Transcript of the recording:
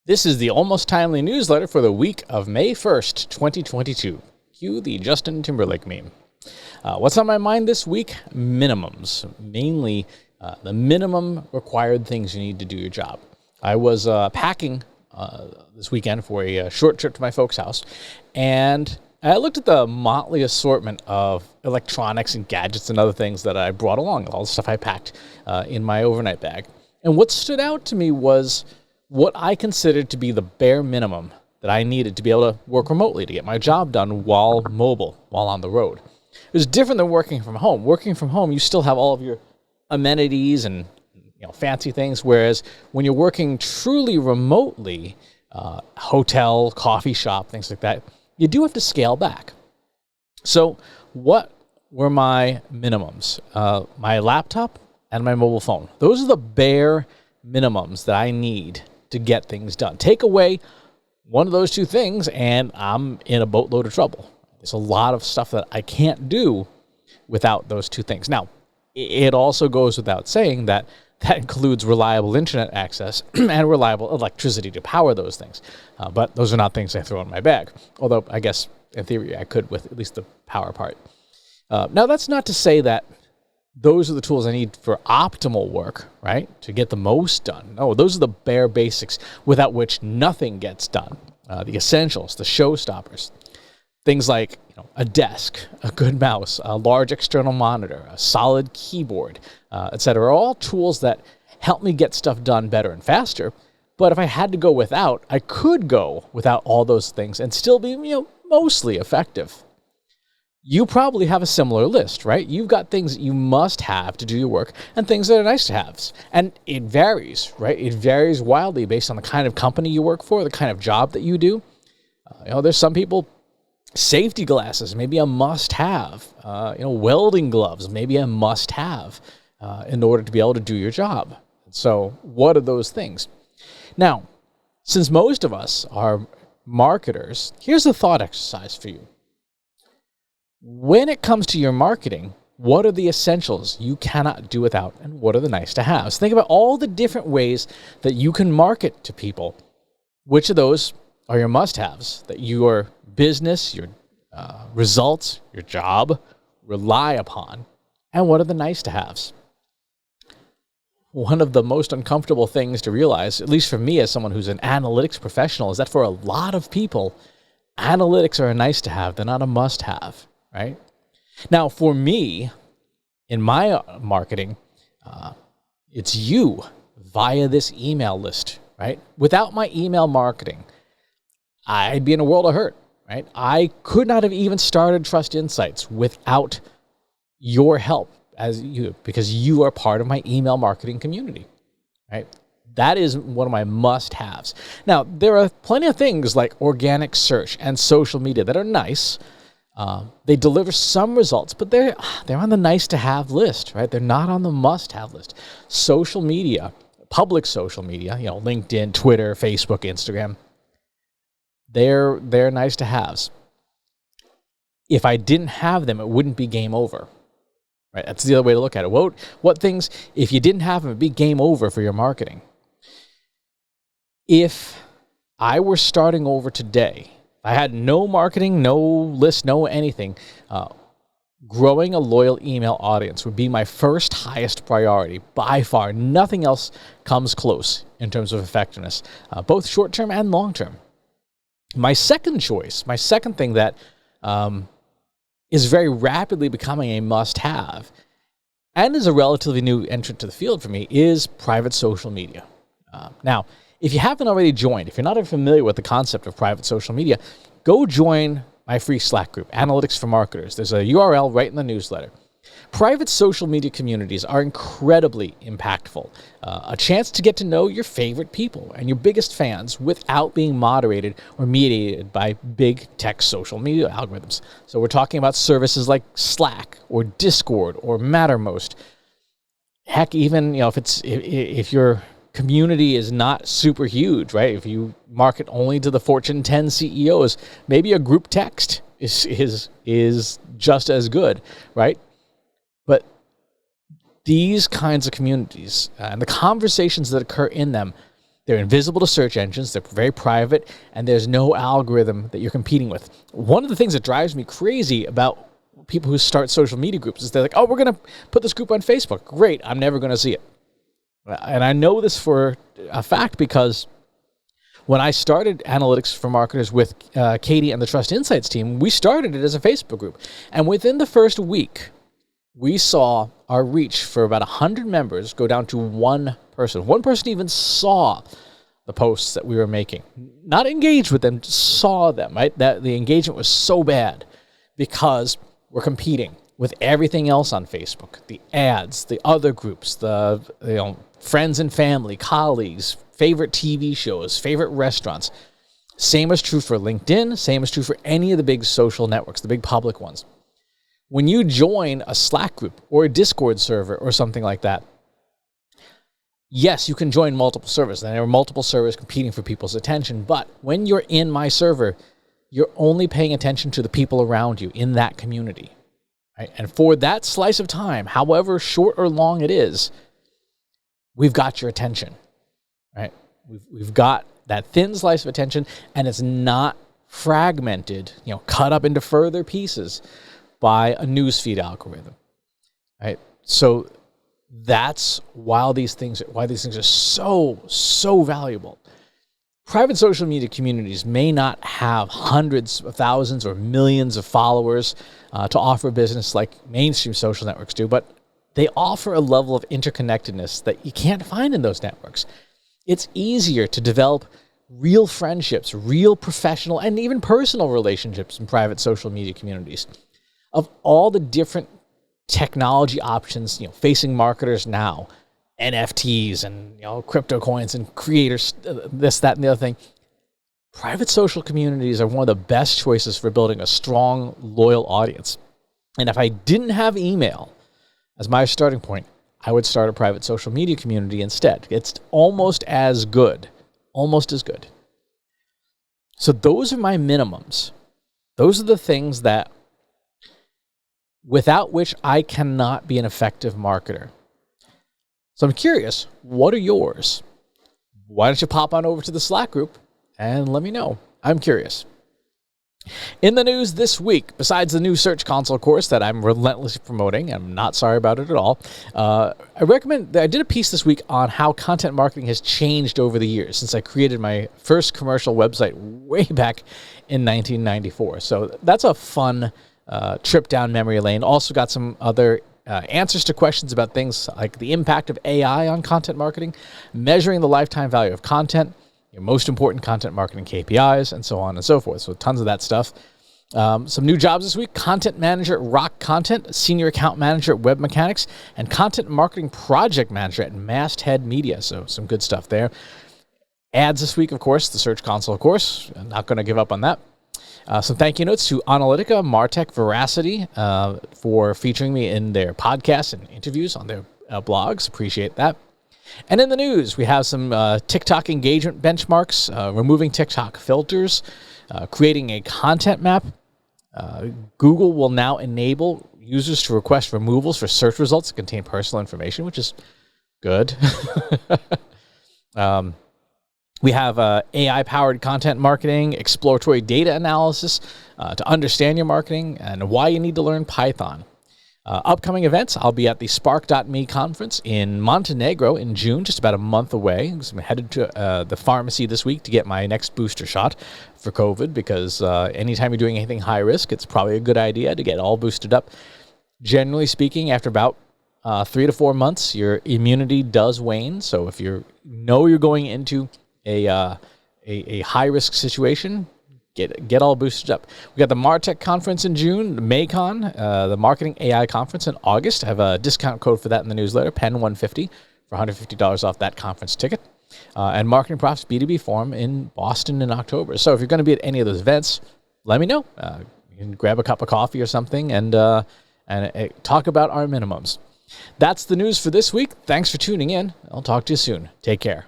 This is the Almost Timely newsletter for the week of May 1st, 2022. Cue the Justin Timberlake meme. What's on my mind this week? Minimums. Mainly the minimum required things you need to do your job. I was packing this weekend for a short trip to my folks' house, and I looked at the motley assortment of electronics and gadgets and other things that I brought along, all the stuff I packed in my overnight bag. And what stood out to me was what I considered to be the bare minimum that I needed to be able to work remotely, to get my job done while mobile, while on the road. It was different than working from home. Working from home, you still have all of your amenities and fancy things, whereas when you're working truly remotely, hotel, coffee shop, things like that, you do have to scale back. So what were my minimums? My laptop and my mobile phone. Those are the bare minimums that I need to get things done. Take away one of those two things and I'm in a boatload of trouble. There's a lot of stuff that I can't do without those two things. Now, it also goes without saying that includes reliable internet access and reliable electricity to power those things. But those are not things I throw in my bag. Although I guess in theory I could with at least the power part. Now that's not to say that those are the tools I need for optimal work, right? To get the most done. No, those are the bare basics without which nothing gets done. The essentials, the showstoppers. Things like a desk, a good mouse, a large external monitor, a solid keyboard, etc. are all tools that help me get stuff done better and faster. But if I had to go without, I could go without all those things and still be, mostly effective. You probably have a similar list, right? You've got things that you must have to do your work and things that are nice to haves. And it varies, right? It varies wildly based on the kind of company you work for, the kind of job that you do. There's some people, safety glasses, maybe a must-have. Welding gloves, maybe a must-have in order to be able to do your job. So what are those things? Now, since most of us are marketers, here's a thought exercise for you. When it comes to your marketing, what are the essentials you cannot do without, and what are the nice-to-haves? Think about all the different ways that you can market to people. Which of those are your must-haves that your business, your results, your job rely upon, and what are the nice-to-haves? One of the most uncomfortable things to realize, at least for me as someone who's an analytics professional, is that for a lot of people, analytics are a nice-to-have. They're not a must-have, right? Now, for me, in my marketing, it's you via this email list, right? Without my email marketing, I'd be in a world of hurt, right? I could not have even started Trust Insights without your help because you are part of my email marketing community, right? That is one of my must-haves. Now, there are plenty of things like organic search and social media that are nice. They deliver some results, but they're on the nice-to-have list, right? They're not on the must-have list. Social media, public social media, LinkedIn, Twitter, Facebook, Instagram, they're nice-to-haves. If I didn't have them, it wouldn't be game over. Right? That's the other way to look at it. What things, if you didn't have them, it'd be game over for your marketing. If I were starting over today, I had no marketing, no list, no anything, growing a loyal email audience would be my first highest priority. By far, nothing else comes close in terms of effectiveness, both short-term and long-term. My second choice, my second thing that is very rapidly becoming a must-have, and is a relatively new entrant to the field for me, is private social media. Now, if you haven't already joined, if you're not familiar with the concept of private social media, go join my free Slack group, Analytics for Marketers. There's a URL right in the newsletter. Private social media communities are incredibly impactful. A chance to get to know your favorite people and your biggest fans without being moderated or mediated by big tech social media algorithms. So we're talking about services like Slack or Discord or Mattermost. Heck, even if your community is not super huge, right? If you market only to the Fortune 10 CEOs, maybe a group text is just as good, right? But these kinds of communities and the conversations that occur in them They're invisible to search engines. They're very private, and there's no algorithm that you're competing with. One of the things that drives me crazy about people who start social media groups is they're like, oh, we're going to put this group on Facebook. Great. I'm never going to see it. And I know this for a fact because when I started Analytics for Marketers with Katie and the Trust Insights team, we started it as a Facebook group. And within the first week, we saw our reach for about 100 members go down to one person. One person even saw the posts that we were making. Not engaged with them, just saw them, right? That the engagement was so bad because we're competing with everything else on Facebook. The ads, the other groups, the friends and family, colleagues, favorite TV shows, favorite restaurants. Same is true for LinkedIn. Same is true for any of the big social networks, the big public ones. When you join a Slack group or a Discord server or something like that, yes, you can join multiple servers. And there are multiple servers competing for people's attention. But when you're in my server, you're only paying attention to the people around you in that community. Right? And for that slice of time, however short or long it is, we've got your attention. Right? We've got that thin slice of attention, and it's not fragmented, cut up into further pieces by a newsfeed algorithm, right? So that's why these things are so valuable. Private social media communities may not have hundreds of thousands or millions of followers to offer business like mainstream social networks do, but they offer a level of interconnectedness that you can't find in those networks. It's easier to develop real friendships, real professional and even personal relationships in private social media communities. Of all the different technology options, facing marketers now, NFTs and crypto coins and creators, this, that, and the other thing, private social communities are one of the best choices for building a strong, loyal audience. And if I didn't have email as my starting point, I would start a private social media community instead. It's almost as good. So those are my minimums. Those are the things that without which I cannot be an effective marketer. So I'm curious, what are yours? Why don't you pop on over to the Slack group and let me know? I'm curious. In the news this week, besides the new Search Console course that I'm relentlessly promoting, I'm not sorry about it at all, I did a piece this week on how content marketing has changed over the years since I created my first commercial website way back in 1994. So that's a fun trip down memory lane. Also got some other answers to questions about things like the impact of AI on content marketing, measuring the lifetime value of content, your most important content marketing KPIs, and so on and so forth. So tons of that stuff. Some new jobs this week: content manager at Rock Content, senior account manager at Web Mechanics, and content marketing project manager at Masthead Media. So some good stuff there. Ads this week, of course, the Search Console course. I'm not going to give up on that. Some thank you notes to Analytica, Martech, Veracity for featuring me in their podcasts and interviews on their blogs. Appreciate that. And in the news, we have some TikTok engagement benchmarks, removing TikTok filters, creating a content map. Google will now enable users to request removals for search results that contain personal information, which is good. We have AI-powered content marketing, exploratory data analysis to understand your marketing, and why you need to learn Python. Upcoming events, I'll be at the Spark.me conference in Montenegro in June, just about a month away. I'm headed to the pharmacy this week to get my next booster shot for COVID, because anytime you're doing anything high risk, it's probably a good idea to get all boosted up. Generally speaking, after about 3 to 4 months, your immunity does wane. So if you're going into a high-risk situation, get all boosted up. We got the MarTech conference in June, the MACON, the Marketing AI conference in August. I have a discount code for that in the newsletter, PEN150, for $150 off that conference ticket. And Marketing Profs B2B Forum in Boston in October. So if you're going to be at any of those events, let me know. You can grab a cup of coffee or something and talk about our minimums. That's the news for this week. Thanks for tuning in. I'll talk to you soon. Take care.